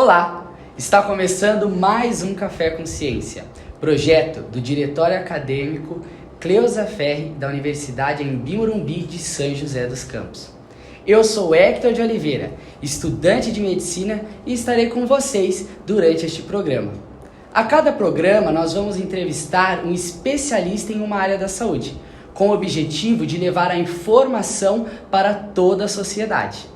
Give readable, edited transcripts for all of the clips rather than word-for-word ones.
Olá! Está começando mais um Café com Ciência, projeto do Diretório Acadêmico Cleusa Ferri da Universidade Anhembi Morumbi de São José dos Campos. Eu sou Hector de Oliveira, estudante de medicina e estarei com vocês durante este programa. A cada programa nós vamos entrevistar um especialista em uma área da saúde, com o objetivo de levar a informação para toda a sociedade.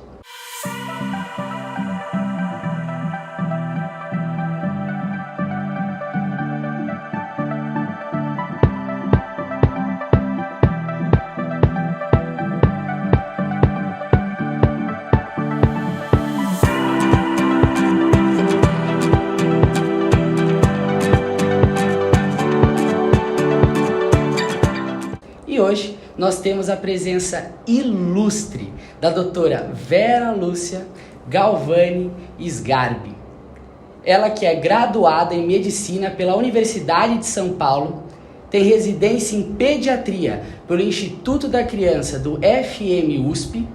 E hoje nós temos a presença ilustre da doutora Vera Lúcia Galvani Sgarbi. Ela que é graduada em Medicina pela Universidade de São Paulo, tem residência em Pediatria pelo Instituto da Criança do FMUSP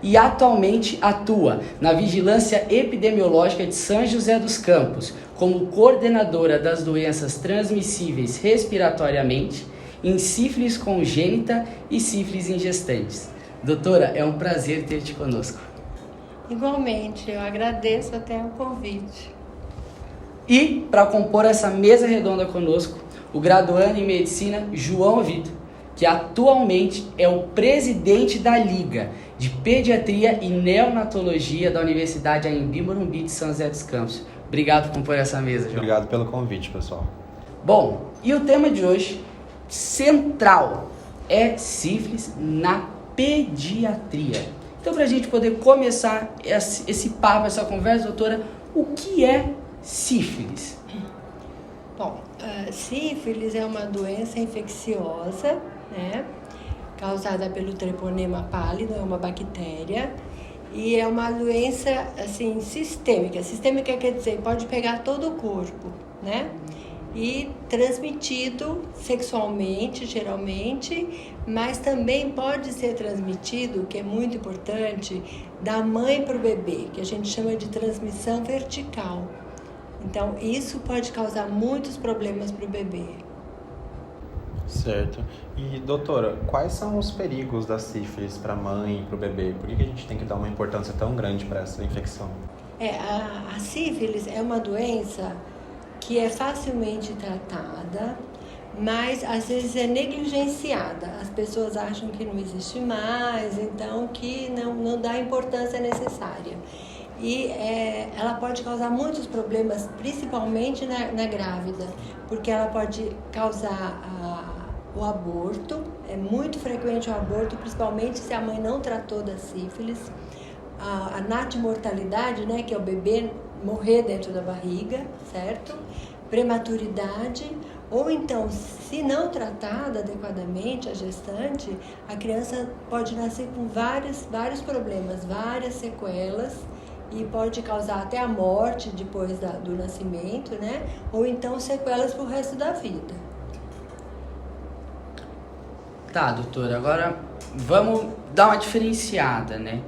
e atualmente atua na Vigilância Epidemiológica de São José dos Campos como coordenadora das doenças transmissíveis respiratoriamente, em sífilis congênita e sífilis em gestantes. Doutora, é um prazer ter-te conosco. Igualmente, eu agradeço até o convite. E, para compor essa mesa redonda conosco, o graduando em Medicina João Vitor, que atualmente é o presidente da Liga de Pediatria e Neonatologia da Universidade Anhembi Morumbi de São José dos Campos. Obrigado por compor essa mesa, João. Obrigado pelo convite, pessoal. Bom, e o tema de hoje central é sífilis na pediatria. Então, para a gente poder começar esse papo, essa conversa, doutora, o que é sífilis? Bom, sífilis é uma doença infecciosa, né, causada pelo treponema pálido, é uma bactéria, e é uma doença, assim, sistêmica. Sistêmica quer dizer, pode pegar todo o corpo, né? E transmitido sexualmente, geralmente, mas também pode ser transmitido, que é muito importante, da mãe para o bebê, que a gente chama de transmissão vertical. Então, isso pode causar muitos problemas para o bebê. Certo. E, doutora, quais são os perigos da sífilis para a mãe e para o bebê? Por que a gente tem que dar uma importância tão grande para essa infecção? A sífilis é uma doença que é facilmente tratada, mas às vezes é negligenciada. As pessoas acham que não existe mais, então que não dá a importância necessária. E ela pode causar muitos problemas, principalmente na grávida, porque ela pode causar o aborto. É muito frequente o aborto, principalmente se a mãe não tratou da sífilis. A natimortalidade, né, que é o bebê morrer dentro da barriga, certo? Prematuridade, ou então, se não tratada adequadamente a gestante, a criança pode nascer com vários problemas, várias sequelas, e pode causar até a morte depois do nascimento, né? Ou então sequelas para o resto da vida. Tá, doutora, agora vamos dar uma diferenciada, né?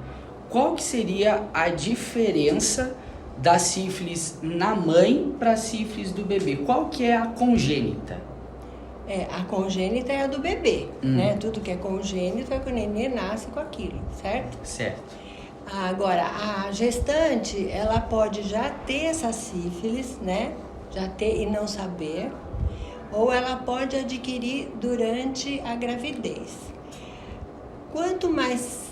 Qual que seria a diferença da sífilis na mãe para a sífilis do bebê? Qual que é a congênita? A congênita é a do bebê, né? Tudo que é congênito é que o nenê nasce com aquilo, certo? Certo. Agora, a gestante, ela pode já ter essa sífilis, né? Já ter e não saber, ou ela pode adquirir durante a gravidez. Quanto mais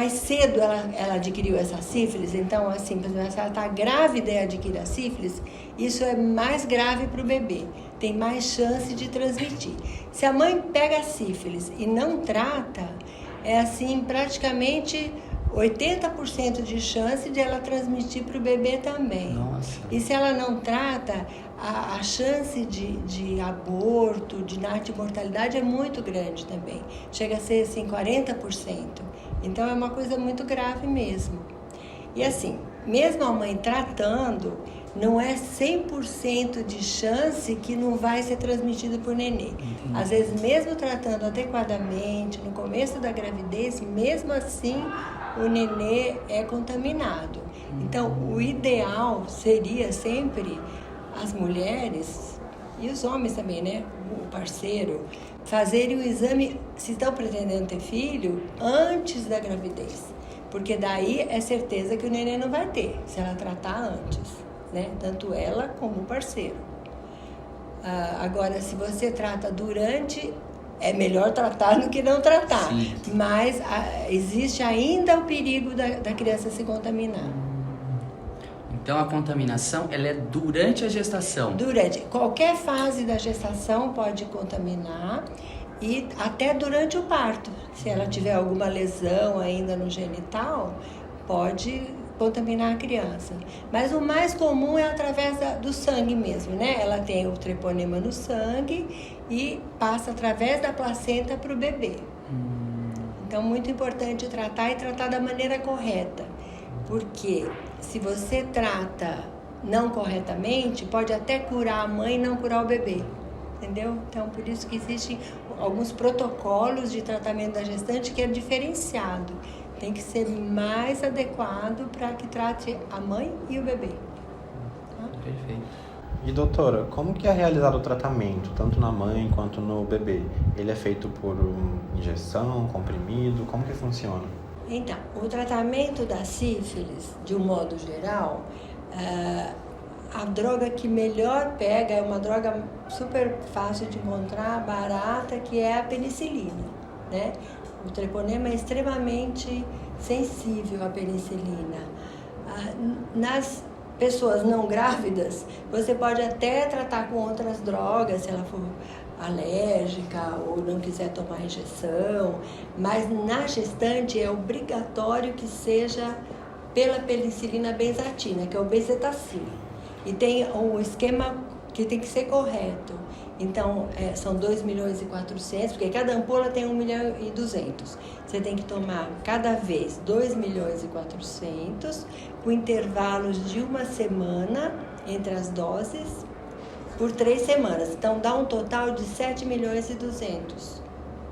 cedo ela adquiriu essa sífilis, então, assim, por exemplo, se ela está grávida e adquire a sífilis, isso é mais grave para o bebê, tem mais chance de transmitir. Se a mãe pega a sífilis e não trata, é assim, praticamente 80% de chance de ela transmitir para o bebê também. Nossa. E se ela não trata, a chance de aborto, de natimortalidade é muito grande também. Chega a ser, assim, 40%. Então, é uma coisa muito grave mesmo. E assim, mesmo a mãe tratando, não é 100% de chance que não vai ser transmitido por nenê. Às vezes, mesmo tratando adequadamente, no começo da gravidez, mesmo assim, o nenê é contaminado. Então, o ideal seria sempre as mulheres e os homens também, né? O parceiro, fazerem o exame, se estão pretendendo ter filho, antes da gravidez. Porque daí é certeza que o neném não vai ter, se ela tratar antes, né? Tanto ela como o parceiro. Agora, se você trata durante, é melhor tratar do que não tratar. Sim. Mas existe ainda o perigo da criança se contaminar. Então a contaminação, ela é durante a gestação. Durante qualquer fase da gestação pode contaminar e até durante o parto. Se ela tiver alguma lesão ainda no genital, pode contaminar a criança. Mas o mais comum é através do sangue mesmo, né? Ela tem o treponema no sangue e passa através da placenta para o bebê. Então, muito importante tratar e tratar da maneira correta. Porque se você trata não corretamente, pode até curar a mãe e não curar o bebê. Entendeu? Então, por isso que existem alguns protocolos de tratamento da gestante que é diferenciado. Tem que ser mais adequado para que trate a mãe e o bebê. Tá? Perfeito. E doutora, como que é realizado o tratamento, tanto na mãe quanto no bebê? Ele é feito por injeção, comprimido, como que funciona? Então, o tratamento da sífilis, de um modo geral, a droga que melhor pega é uma droga super fácil de encontrar, barata, que é a penicilina, né? O treponema é extremamente sensível à penicilina. Nas pessoas não grávidas, você pode até tratar com outras drogas, se ela for alérgica ou não quiser tomar injeção, mas na gestante é obrigatório que seja pela penicilina benzatina, que é o bezetacil. E tem um esquema que tem que ser correto. Então, são 2 milhões e 400, porque cada ampola tem 1 milhão e 200. Você tem que tomar cada vez 2 milhões e 400, com intervalos de 1 semana entre as doses, por 3 semanas. Então, dá um total de 7 milhões e 200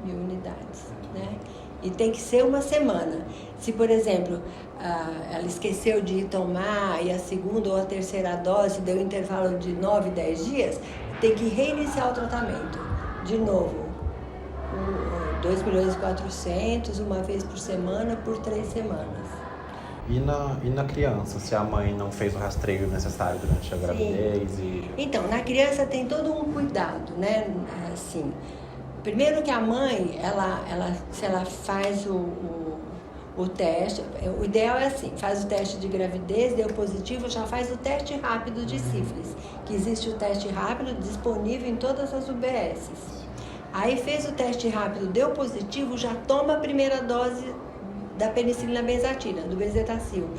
mil unidades, né? E tem que ser 1 semana. Se, por exemplo, ela esqueceu de ir tomar e a segunda ou a terceira dose deu um intervalo de 9, 10 dias, tem que reiniciar o tratamento. De novo, 2 milhões e 400, uma vez por semana, por 3 semanas. E na criança, se a mãe não fez o rastreio necessário durante a gravidez? Então, na criança tem todo um cuidado, né? Assim, primeiro que a mãe, se ela faz o teste, o ideal é assim, faz o teste de gravidez, deu positivo, já faz o teste rápido de sífilis, que existe o teste rápido disponível em todas as UBSs. Aí fez o teste rápido, deu positivo, já toma a primeira dose da penicilina benzatina, do bezetacil,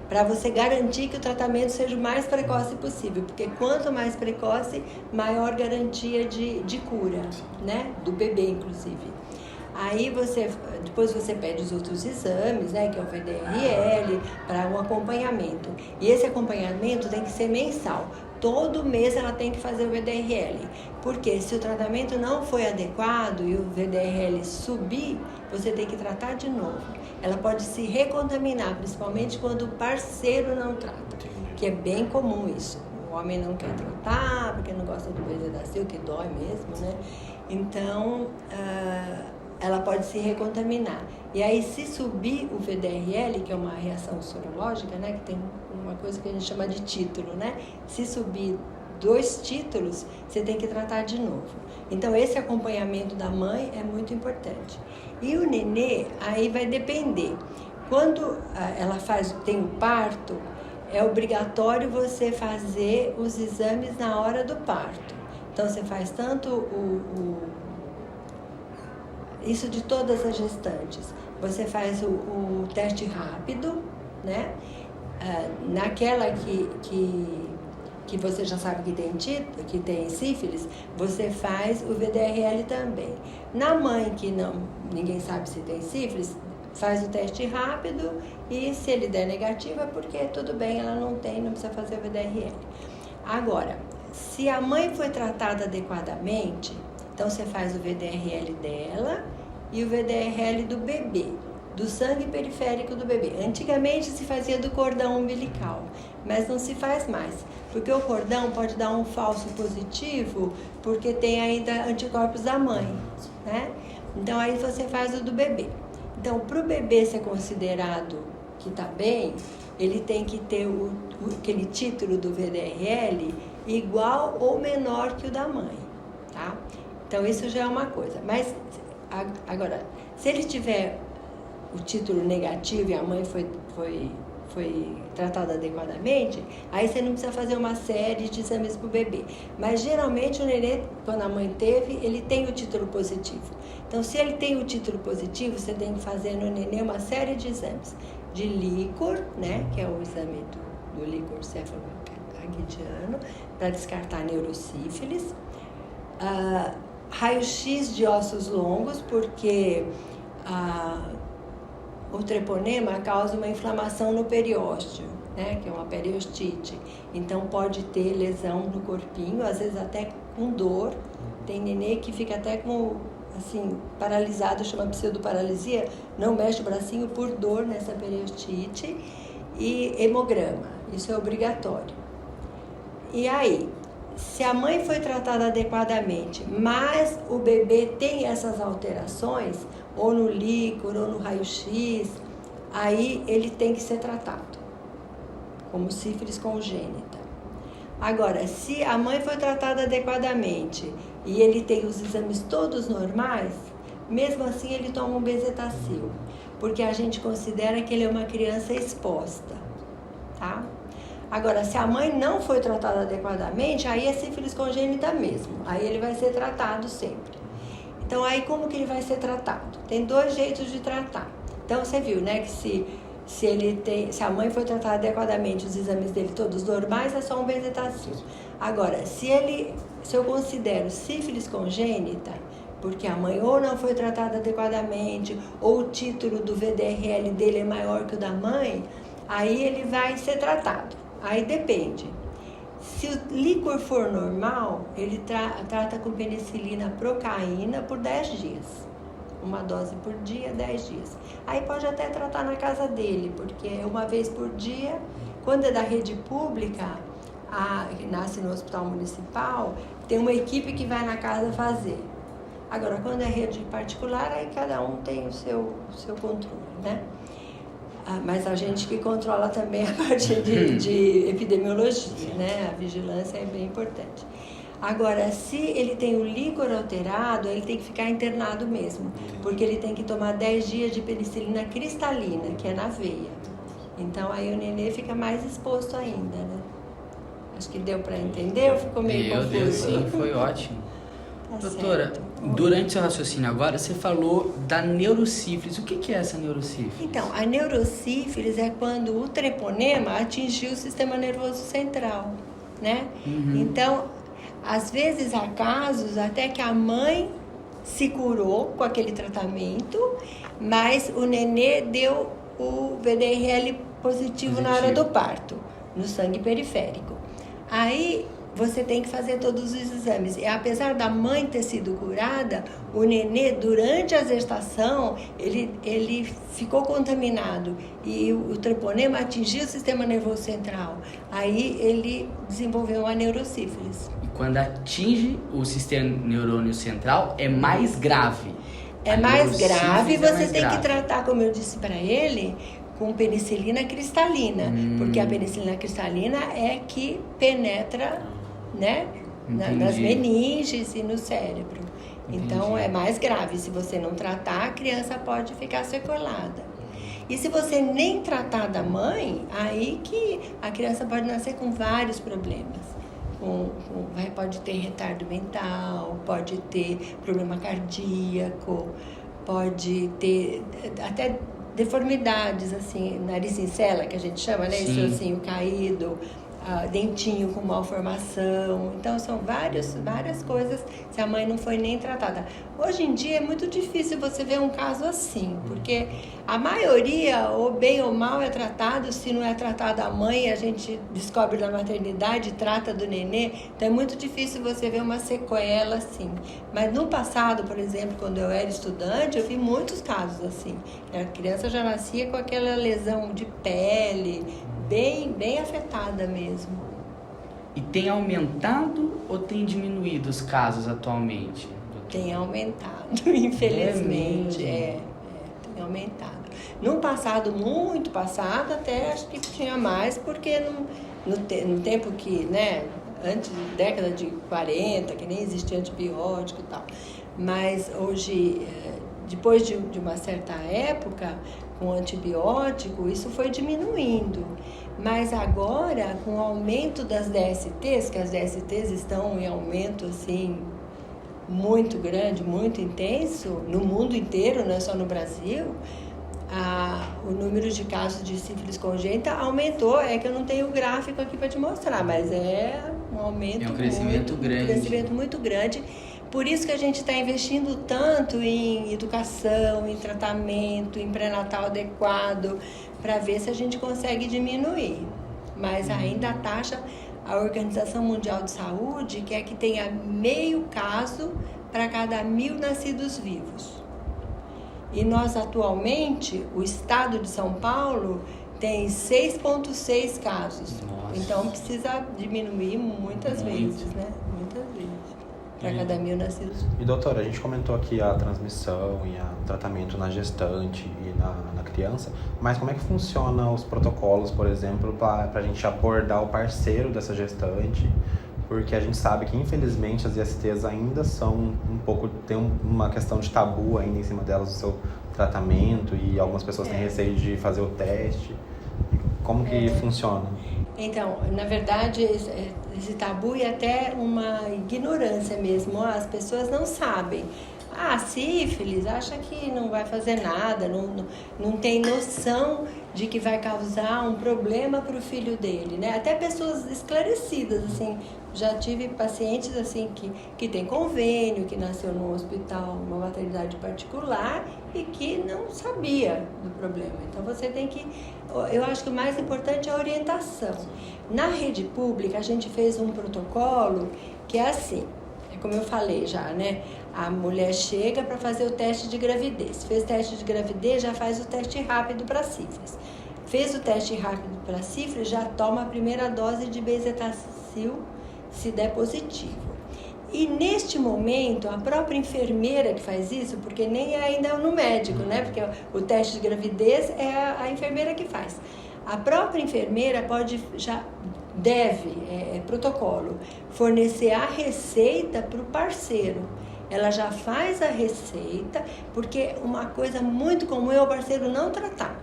para você garantir que o tratamento seja o mais precoce possível, porque quanto mais precoce, maior garantia de cura, né? Do bebê, inclusive. Aí depois você pede os outros exames, né? Que é o VDRL, para um acompanhamento. E esse acompanhamento tem que ser mensal. Todo mês ela tem que fazer o VDRL, porque se o tratamento não foi adequado e o VDRL subir, você tem que tratar de novo. Ela pode se recontaminar, principalmente quando o parceiro não trata, que é bem comum isso. O homem não quer tratar, porque não gosta do bezetacil, que dói mesmo, né? Então, ela pode se recontaminar. E aí, se subir o VDRL, que é uma reação sorológica, né? Que tem uma coisa que a gente chama de título, né? Se subir 2 títulos, você tem que tratar de novo. Então, esse acompanhamento da mãe é muito importante. E o nenê, aí vai depender. Quando ela tem o parto, é obrigatório você fazer os exames na hora do parto. Então, você faz tanto isso de todas as gestantes. Você faz o teste rápido, né? Naquela que você já sabe que tem sífilis, você faz o VDRL também. Na mãe que ninguém sabe se tem sífilis, faz o teste rápido e se ele der negativo é porque tudo bem, ela não tem, não precisa fazer o VDRL. Agora, se a mãe foi tratada adequadamente, então você faz o VDRL dela e o VDRL do bebê. do sangue periférico do bebê. Antigamente se fazia do cordão umbilical, mas não se faz mais, porque o cordão pode dar um falso positivo, porque tem ainda anticorpos da mãe, né? Então aí você faz o do bebê. Então, para o bebê ser considerado que está bem, ele tem que ter aquele título do VDRL igual ou menor que o da mãe, tá? Então, isso já é uma coisa. Mas, agora, se ele tiver o título negativo e a mãe foi tratada adequadamente, aí você não precisa fazer uma série de exames para o bebê. Mas, geralmente, o nenê, quando a mãe teve, ele tem o título positivo. Então, se ele tem o título positivo, você tem que fazer no nenê uma série de exames. De líquor, né, que é o exame do líquor cefaloraquidiano, para descartar neurosífilis. Raio-x de ossos longos, porque o treponema causa uma inflamação no periósteo, né, que é uma periostite. Então, pode ter lesão no corpinho, às vezes até com dor. Tem nenê que fica até com, assim, paralisado, chama pseudoparalisia, não mexe o bracinho por dor nessa periostite. E hemograma, isso é obrigatório. E aí, se a mãe foi tratada adequadamente, mas o bebê tem essas alterações, ou no líquor, ou no raio-x, aí ele tem que ser tratado, como sífilis congênita. Agora, se a mãe foi tratada adequadamente e ele tem os exames todos normais, mesmo assim ele toma um bezetacil, porque a gente considera que ele é uma criança exposta, tá? Agora, se a mãe não foi tratada adequadamente, aí é sífilis congênita mesmo, aí ele vai ser tratado sempre. Então, aí como que ele vai ser tratado? Tem 2 jeitos de tratar. Então, você viu, né, que se a mãe foi tratada adequadamente, os exames dele todos normais, é só um bezetacil. Agora, se eu considero sífilis congênita, porque a mãe ou não foi tratada adequadamente, ou o título do VDRL dele é maior que o da mãe, aí ele vai ser tratado. Aí depende. Se o líquor for normal, ele trata com penicilina procaína por 10 dias. Uma dose por dia, 10 dias. Aí pode até tratar na casa dele, porque é uma vez por dia. Quando é da rede pública, que nasce no hospital municipal, tem uma equipe que vai na casa fazer. Agora, quando é rede particular, aí cada um tem o seu controle, né? Mas a gente que controla também a parte de epidemiologia, né? A vigilância é bem importante. Agora, se ele tem o líquor alterado, ele tem que ficar internado mesmo, porque ele tem que tomar 10 dias de penicilina cristalina, que é na veia. Então, aí o nenê fica mais exposto ainda, né? Acho que deu para entender ou ficou meio confuso? Deu sim, foi ótimo. Tá Doutora, certo. durante seu raciocínio agora, você falou da neurosífilis. O que é essa neurosífilis? Então, a neurosífilis é quando o treponema atingiu o sistema nervoso central, né? Então, às vezes há casos até que a mãe se curou com aquele tratamento, mas o nenê deu o VDRL positivo na hora do parto, no sangue periférico. Aí você tem que fazer todos os exames. E apesar da mãe ter sido curada, o nenê, durante a gestação, ele ficou contaminado e o treponema atingiu o sistema nervoso central. Aí ele desenvolveu uma neurosífilis. E quando atinge o sistema neurônio central, é mais grave. É mais grave, você tem que tratar, como eu disse para ele, com penicilina cristalina, porque a penicilina cristalina é que penetra, né, nas meninges e no cérebro. Então é mais grave. Se você não tratar, a criança pode ficar sequelada. E se você nem tratar da mãe, aí que a criança pode nascer com vários problemas. Pode ter retardo mental, pode ter problema cardíaco, pode ter até deformidades, assim, nariz em cela, que a gente chama, né? Esse ossinho caído, dentinho com malformação. Então, são várias coisas se a mãe não foi nem tratada. Hoje em dia é muito difícil você ver um caso assim, porque a maioria, ou bem ou mal, é tratado. Se não é tratada a mãe, a gente descobre na maternidade, trata do nenê. Então, é muito difícil você ver uma sequela assim. Mas no passado, por exemplo, quando eu era estudante, eu vi muitos casos assim. A criança já nascia com aquela lesão de pele, bem afetada mesmo. E tem aumentado ou tem diminuído os casos atualmente? Tem aumentado, infelizmente. Tem aumentado. No passado, muito passado, até acho que tinha mais, porque no tempo que, né, antes, década de 40, que nem existia antibiótico e tal. Mas hoje, depois de uma certa época, com antibiótico, isso foi diminuindo. Mas agora, com o aumento das DSTs, que as DSTs estão em aumento assim muito grande, muito intenso, no mundo inteiro, não é só no Brasil, o número de casos de sífilis congênita aumentou. É que eu não tenho o gráfico aqui para te mostrar, mas é um aumento, um crescimento grande. Um crescimento muito grande. Por isso que a gente está investindo tanto em educação, em tratamento, em pré-natal adequado, para ver se a gente consegue diminuir. Mas ainda a taxa, a Organização Mundial de Saúde quer que tenha meio caso para cada 1.000 nascidos vivos. E nós atualmente, o estado de São Paulo tem 6,6 casos. Nossa. Então precisa diminuir muitas vezes, né? Muitas vezes. Para cada 1.000 nascidos. E doutora, a gente comentou aqui a transmissão e o tratamento na gestante e na criança, mas como é que funciona os protocolos, por exemplo, para a gente abordar o parceiro dessa gestante? Porque a gente sabe que, infelizmente, as ISTs ainda são tem uma questão de tabu ainda em cima delas, do seu tratamento, e algumas pessoas têm receio de fazer o teste. Como que funciona? Então, na verdade, esse tabu e até uma ignorância mesmo. As pessoas não sabem. Sífilis, acha que não vai fazer nada, não tem noção de que vai causar um problema para o filho dele, né? Até pessoas esclarecidas, assim. Já tive pacientes assim que tem convênio, que nasceu num hospital, numa maternidade particular e que não sabia do problema. Então você tem que... Eu acho que o mais importante é a orientação. Na rede pública a gente fez um protocolo que é assim, como eu falei já, né? A mulher chega para fazer o teste de gravidez. Fez teste de gravidez, já faz o teste rápido para sífilis. Fez o teste rápido para sífilis, já toma a primeira dose de bezetacil, se der positivo. E neste momento, a própria enfermeira que faz isso, porque nem é ainda no médico, né? Porque o teste de gravidez é a enfermeira que faz. A própria enfermeira deve, protocolo, fornecer a receita para o parceiro. Ela já faz a receita, porque uma coisa muito comum é o parceiro não tratar.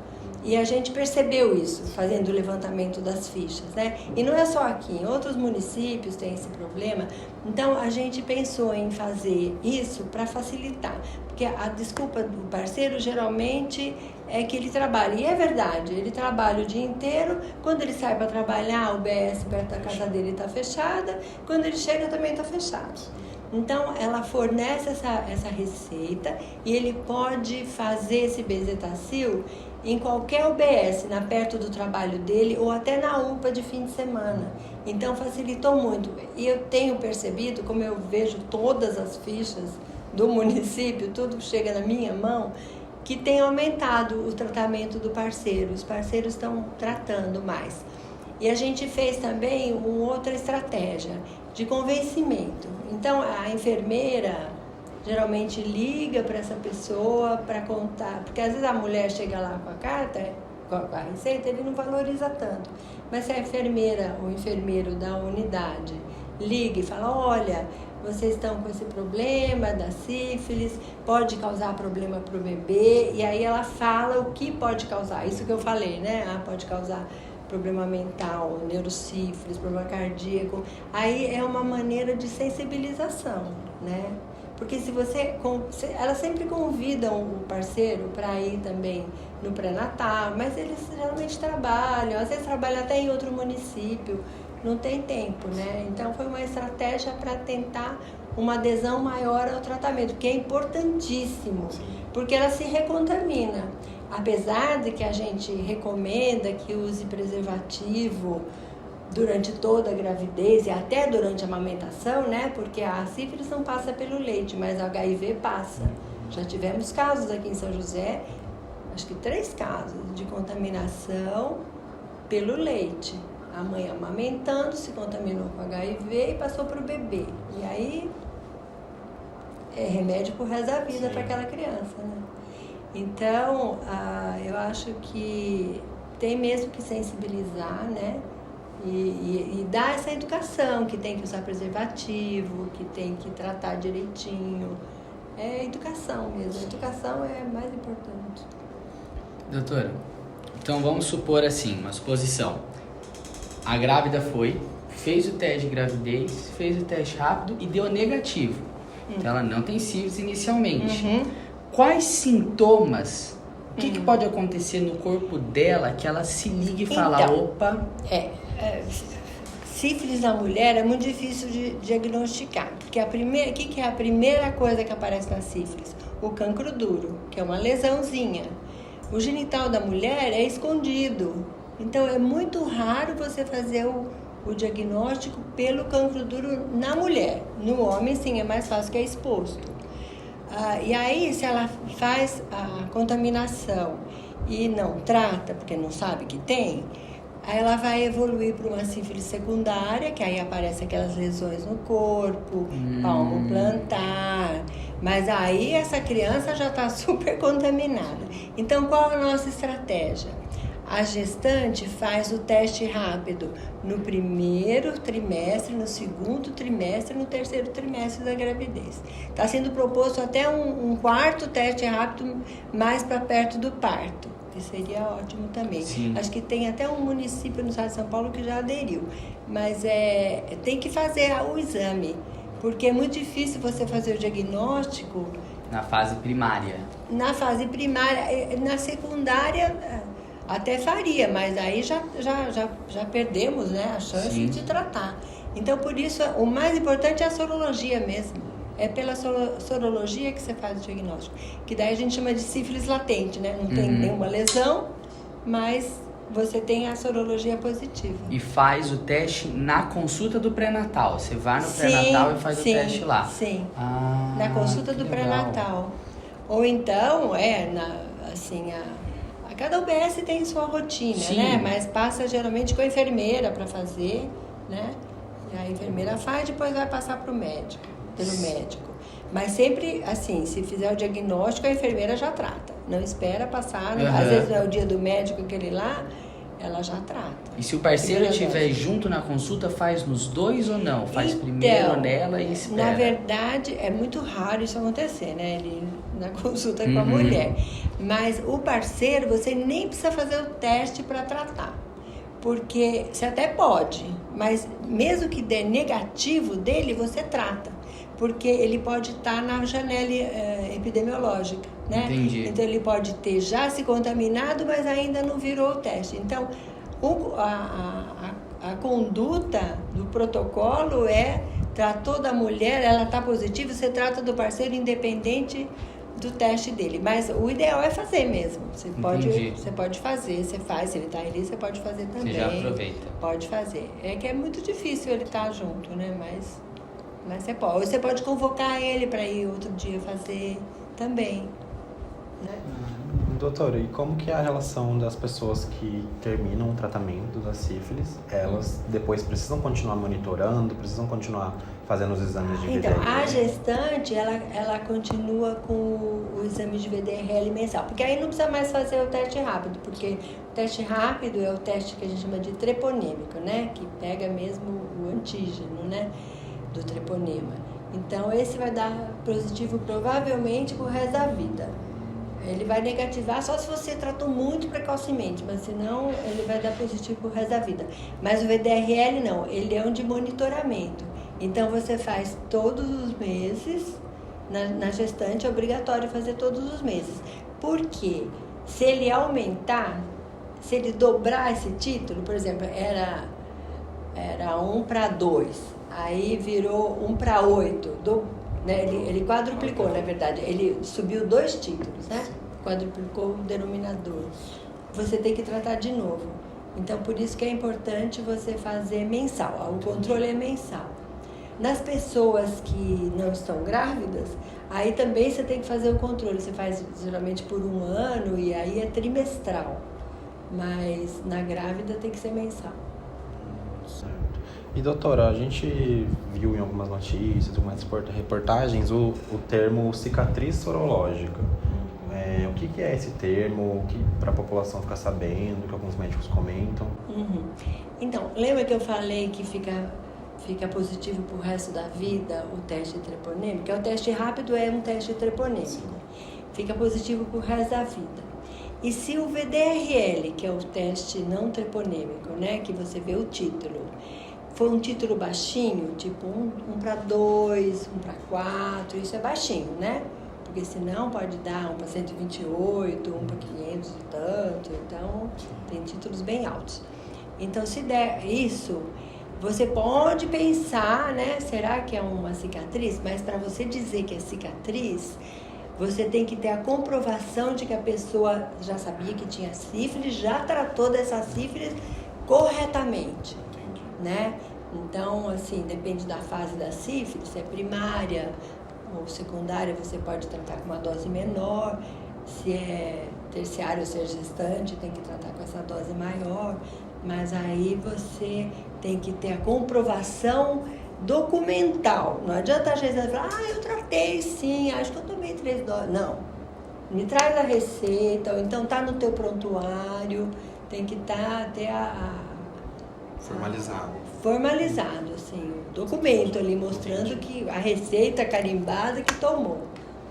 E a gente percebeu isso, fazendo o levantamento das fichas, né? E não é só aqui, em outros municípios tem esse problema. Então, a gente pensou em fazer isso para facilitar. Porque a desculpa do parceiro, geralmente, é que ele trabalha. E é verdade, ele trabalha o dia inteiro. Quando ele sai para trabalhar, o BS perto da casa dele está fechada. Quando ele chega, também está fechado. Então, ela fornece essa receita e ele pode fazer esse bezetacil em qualquer UBS, perto do trabalho dele, ou até na UPA de fim de semana. Então, facilitou muito. E eu tenho percebido, como eu vejo todas as fichas do município, tudo chega na minha mão, que tem aumentado o tratamento do parceiro. Os parceiros estão tratando mais. E a gente fez também uma outra estratégia de convencimento. Então, a enfermeira geralmente liga para essa pessoa para contar, porque às vezes a mulher chega lá com a carta, com a receita, ele não valoriza tanto. Mas se a enfermeira ou enfermeiro da unidade liga e fala, olha, vocês estão com esse problema da sífilis, pode causar problema para o bebê, e aí ela fala o que pode causar, isso que eu falei, né? Pode causar problema mental, neurosífilis, problema cardíaco. Aí é uma maneira de sensibilização, né? Porque se você... Elas sempre convidam o parceiro para ir também no pré-natal, mas eles geralmente trabalham, às vezes trabalham até em outro município, não tem tempo, né? Então foi uma estratégia para tentar uma adesão maior ao tratamento, que é importantíssimo, porque ela se recontamina. Apesar de que a gente recomenda que use preservativo durante toda a gravidez e até durante a amamentação, né? Porque a sífilis não passa pelo leite, mas a HIV passa. Já tivemos casos aqui em São José, acho que 3 casos de contaminação pelo leite. A mãe amamentando se contaminou com HIV e passou para o bebê. E aí é remédio pro resto da vida para aquela criança, né? Então, eu acho que tem mesmo que sensibilizar, né? E dar essa educação, que tem que usar preservativo, que tem que tratar direitinho. É educação mesmo, a educação é mais importante. Doutora, então vamos supor assim, uma suposição. A grávida fez o teste de gravidez, fez o teste rápido e deu negativo. Então ela não tem sífilis inicialmente. Quais sintomas, o que pode acontecer no corpo dela que ela se ligue e fala, opa... Sífilis na mulher é muito difícil de diagnosticar, porque o que é a primeira coisa que aparece na sífilis? O cancro duro, que é uma lesãozinha. O genital da mulher é escondido, então é muito raro você fazer o diagnóstico pelo cancro duro na mulher. No homem, sim, é mais fácil, que é exposto. E aí, se ela faz a contaminação e não trata, porque não sabe que tem, aí ela vai evoluir para uma sífilis secundária, que aí aparecem aquelas lesões no corpo, palmo plantar. Mas aí essa criança já está super contaminada. Então, qual é a nossa estratégia? A gestante faz o teste rápido no primeiro trimestre, no segundo trimestre, no terceiro trimestre da gravidez. Está sendo proposto até um quarto teste rápido mais para perto do parto, que seria ótimo também. Sim. Acho que tem até um município no estado de São Paulo que já aderiu. Mas tem que fazer o exame, porque é muito difícil você fazer o diagnóstico... Na fase primária. Na fase primária. Na secundária... Até faria, mas aí já perdemos, né, a chance de tratar. Então, por isso, o mais importante é a sorologia mesmo. É pela sorologia que você faz o diagnóstico. Que daí a gente chama de sífilis latente, né? Não tem nenhuma lesão, mas você tem a sorologia positiva. E faz o teste na consulta do pré-natal. Você vai no pré-natal e faz o teste lá. Sim, na consulta do pré-natal. Ou então, cada UBS tem sua rotina, né? Mas passa geralmente com a enfermeira para fazer, né? E a enfermeira faz, depois vai passar pelo médico. Mas sempre, assim, se fizer o diagnóstico, a enfermeira já trata. Não espera passar, às vezes não é o dia do médico aquele lá, ela já trata. E se o parceiro estiver junto na consulta, faz nos dois ou não? Faz primeiro nela e espera? Na verdade, é muito raro isso acontecer, né? Ele na consulta com a mulher. Mas o parceiro, você nem precisa fazer o teste para tratar. Porque você até pode, mas mesmo que dê negativo dele, você trata. Porque ele pode estar na janela epidemiológica, né? Entendi. Então, ele pode ter já se contaminado, mas ainda não virou o teste. Então, a conduta do protocolo tratou da mulher, ela está positiva, você trata do parceiro independente do teste dele. Mas o ideal é fazer mesmo. Você pode fazer, você faz, se ele está ali, você pode fazer também. Você já aproveita. Pode fazer. É que é muito difícil ele estar junto, né? Mas você pode. Ou você pode convocar ele para ir outro dia fazer também, né? Doutora, e como que é a relação das pessoas que terminam o tratamento da sífilis? Elas depois precisam continuar monitorando, precisam continuar fazendo os exames de VDRL? Então, a gestante, ela continua com o exame de VDRL mensal, porque aí não precisa mais fazer o teste rápido, porque o teste rápido é o teste que a gente chama de treponêmico, né? Que pega mesmo o antígeno, né? Do treponema. Então, esse vai dar positivo provavelmente pro resto da vida. Ele vai negativar só se você tratou muito precocemente, mas senão ele vai dar positivo pro resto da vida. Mas o VDRL não, ele é um de monitoramento. Então você faz todos os meses, Na gestante é obrigatório fazer todos os meses. Por quê? Se ele aumentar, se ele dobrar esse título, por exemplo, era 1:2, aí virou 1:8, né? Ele quadruplicou, na verdade, ele subiu 2 títulos, né? Quadruplicou o denominador. Você tem que tratar de novo. Então, por isso que é importante você fazer mensal, o controle é mensal. Nas pessoas que não estão grávidas, aí também você tem que fazer o controle. Você faz geralmente por 1 ano e aí é trimestral. Mas na grávida tem que ser mensal. Certo. E doutora, a gente viu em algumas notícias, algumas reportagens, o termo cicatriz sorológica. O que é esse termo? Para a população ficar sabendo, que alguns médicos comentam? Então, lembra que eu falei que fica positivo para o resto da vida o teste treponêmico? O teste rápido é um teste treponêmico. Sim. Fica positivo para o resto da vida. E se o VDRL, que é o teste não treponêmico, né, que você vê o título, for um título baixinho, tipo 1:2, 1:4, isso é baixinho, né? Porque senão pode dar 1:128, 1:500 e tanto, então tem títulos bem altos. Então, se der isso, você pode pensar, né, será que é uma cicatriz? Mas para você dizer que é cicatriz, você tem que ter a comprovação de que a pessoa já sabia que tinha sífilis, já tratou dessa sífilis corretamente, né? Então, assim, depende da fase da sífilis, se é primária ou secundária, você pode tratar com uma dose menor. Se é terciária ou se é gestante, tem que tratar com essa dose maior. Mas aí você tem que ter a comprovação documental. Não adianta a gente falar, eu tratei sim, acho que eu tomei 3 doses. Não. Me traz a receita, ou então tá no teu prontuário, tem que estar até formalizado, assim, o documento ali mostrando que a receita carimbada que tomou.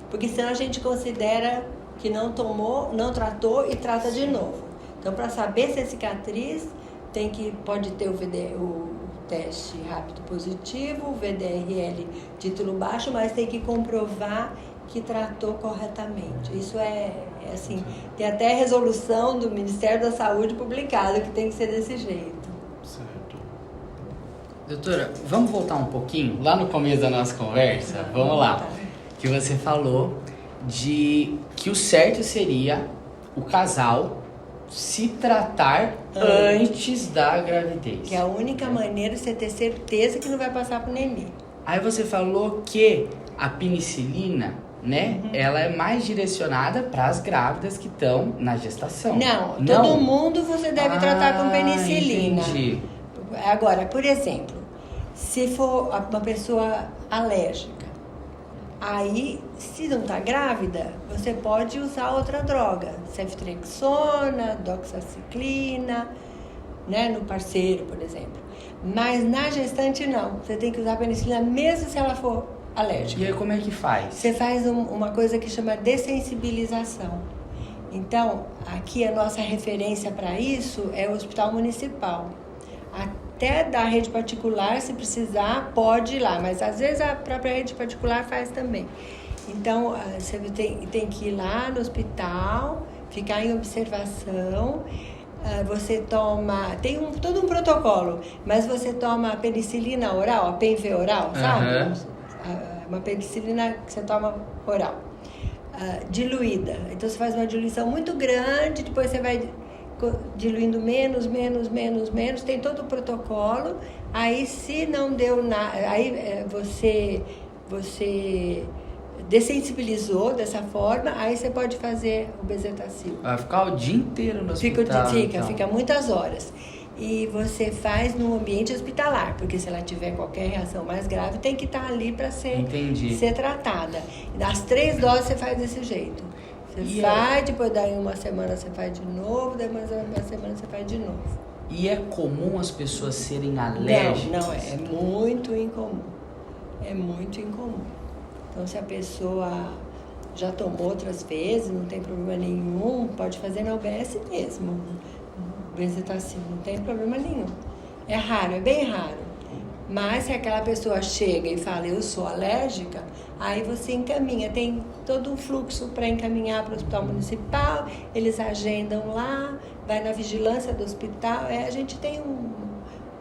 Porque senão a gente considera que não tomou, não tratou e trata de novo. Então, para saber se é cicatriz, pode ter o teste rápido positivo, o VDRL título baixo, mas tem que comprovar que tratou corretamente. Isso é assim, tem até resolução do Ministério da Saúde publicada que tem que ser desse jeito. Certo. Doutora, vamos voltar um pouquinho lá no começo da nossa conversa? Vamos lá. Que você falou de que o certo seria o casal se tratar antes da gravidez. Que é a única maneira de você ter certeza que não vai passar pro neném. Aí você falou que a penicilina, né, ela é mais direcionada para as grávidas que estão na gestação. Não, todo mundo você deve tratar com penicilina. Entendi. Agora, por exemplo, se for uma pessoa alérgica, aí, se não está grávida, você pode usar outra droga, ceftriaxona, doxaciclina, né, no parceiro, por exemplo. Mas na gestante não, você tem que usar penicilina mesmo se ela for alérgica. E aí como é que faz? Você faz uma coisa que chama dessensibilização. Então, aqui a nossa referência para isso é o Hospital Municipal. Até da rede particular, se precisar, pode ir lá, mas às vezes a própria rede particular faz também. Então, você tem que ir lá no hospital, ficar em observação, você toma, tem todo um protocolo, mas você toma a penicilina oral, a PenV oral, sabe? Uma penicilina que você toma oral, diluída. Então, você faz uma diluição muito grande, depois você vai diluindo menos, tem todo o protocolo. Aí, se não deu nada, aí você dessensibilizou dessa forma, aí você pode fazer o bezetacil. Vai ficar o dia inteiro no hospital. Fica muitas horas. E você faz no ambiente hospitalar, porque se ela tiver qualquer reação mais grave, tem que estar ali para ser tratada. Das 3 doses você faz desse jeito. Você faz, depois daí uma semana você faz de novo, depois uma semana você faz de novo. E é comum as pessoas serem alérgicas? Não, é muito incomum. É muito incomum. Então, se a pessoa já tomou outras vezes, não tem problema nenhum, pode fazer na UBS mesmo. Bezetacil, não tem problema nenhum. É raro, é bem raro. Mas se aquela pessoa chega e fala, eu sou alérgica, aí você encaminha. Tem todo um fluxo para encaminhar para o hospital municipal, eles agendam lá, vai na vigilância do hospital. A gente tem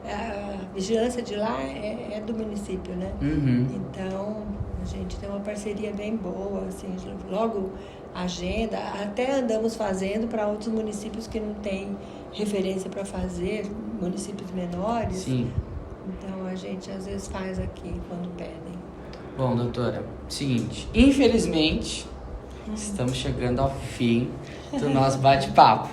a vigilância de lá é do município, né? Uhum. Então, a gente tem uma parceria bem boa, assim, logo agenda, até andamos fazendo para outros municípios que não têm referência para fazer, municípios menores. Sim. Então, a gente às vezes faz aqui quando pedem. Bom, doutora, seguinte, infelizmente, estamos chegando ao fim do nosso bate-papo.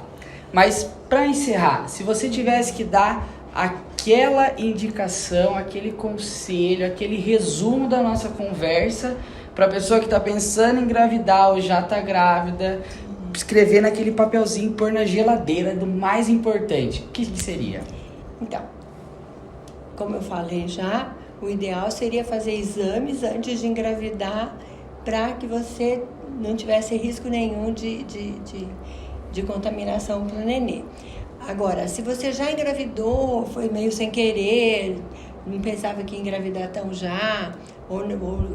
Mas, para encerrar, se você tivesse que dar aquela indicação, aquele conselho, aquele resumo da nossa conversa para a pessoa que está pensando em engravidar ou já está grávida, escrever naquele papelzinho, pôr na geladeira do mais importante, o que seria? Então, como eu falei já, o ideal seria fazer exames antes de engravidar para que você não tivesse risco nenhum de contaminação para o nenê. Agora, se você já engravidou, foi meio sem querer, não pensava que ia engravidar tão já, ou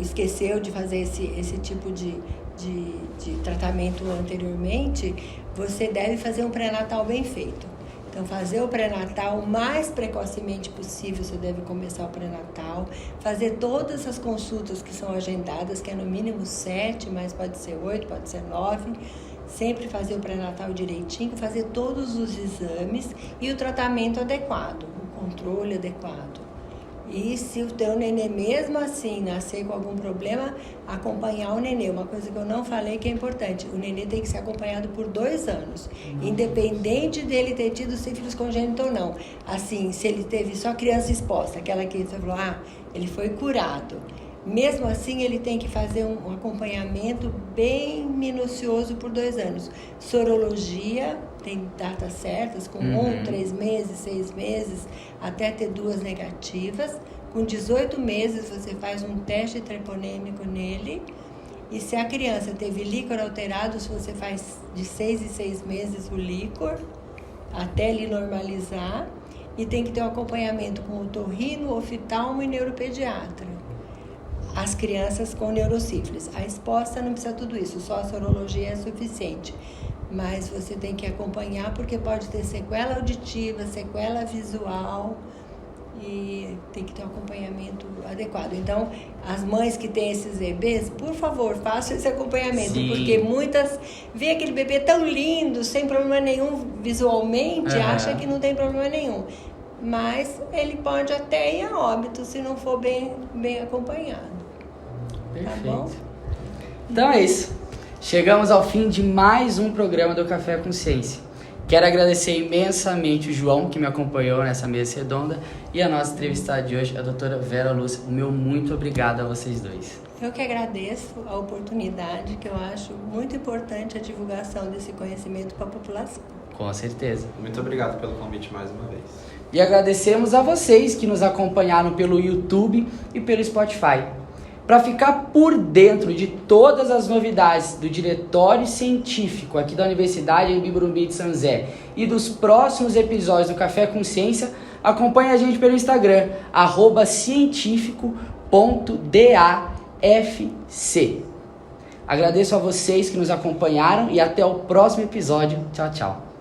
esqueceu de fazer esse tipo de tratamento anteriormente, você deve fazer um pré-natal bem feito. Então, fazer o pré-natal o mais precocemente possível, você deve começar o pré-natal, fazer todas as consultas que são agendadas, que é no mínimo 7, mas pode ser 8, pode ser 9, sempre fazer o pré-natal direitinho, fazer todos os exames e o tratamento adequado, o controle adequado. E se o teu nenê mesmo assim nascer com algum problema, acompanhar o nenê. Uma coisa que eu não falei que é importante, o nenê tem que ser acompanhado por 2 anos, independente dele ter tido sífilis congênita ou não. Assim, se ele teve só criança exposta, aquela que você falou, ele foi curado. Mesmo assim, ele tem que fazer um acompanhamento bem minucioso por 2 anos. Sorologia, tem datas certas, com 1, 3 meses, 6 meses, até ter 2 negativas. Com 18 meses, você faz um teste treponêmico nele. E se a criança teve líquor alterado, você faz de 6 em 6 meses o líquor, até ele normalizar. E tem que ter um acompanhamento com otorrino, oftalmo e neuropediatra. As crianças com neurosífilis. A exposta não precisa tudo isso, só a sorologia é suficiente. Mas você tem que acompanhar porque pode ter sequela auditiva, sequela visual e tem que ter um acompanhamento adequado. Então, as mães que têm esses bebês, por favor, façam esse acompanhamento. Sim. Porque muitas vê aquele bebê tão lindo, sem problema nenhum visualmente, acha que não tem problema nenhum. Mas ele pode até ir a óbito se não for bem acompanhado. Perfeito. Tá bom? Então é isso. Chegamos ao fim de mais um programa do Café com Ciência. Quero agradecer imensamente o João, que me acompanhou nessa mesa redonda, e a nossa entrevistada de hoje, a doutora Vera Lúcia. O meu muito obrigado a vocês dois. Eu que agradeço a oportunidade, que eu acho muito importante a divulgação desse conhecimento para a população. Com certeza. Muito obrigado pelo convite mais uma vez. E agradecemos a vocês que nos acompanharam pelo YouTube e pelo Spotify. Para ficar por dentro de todas as novidades do Diretório Científico aqui da Universidade Anhembi Morumbi de São José e dos próximos episódios do Café com Ciência, acompanhe a gente pelo Instagram, @cientifico.dafc. Agradeço a vocês que nos acompanharam e até o próximo episódio. Tchau, tchau.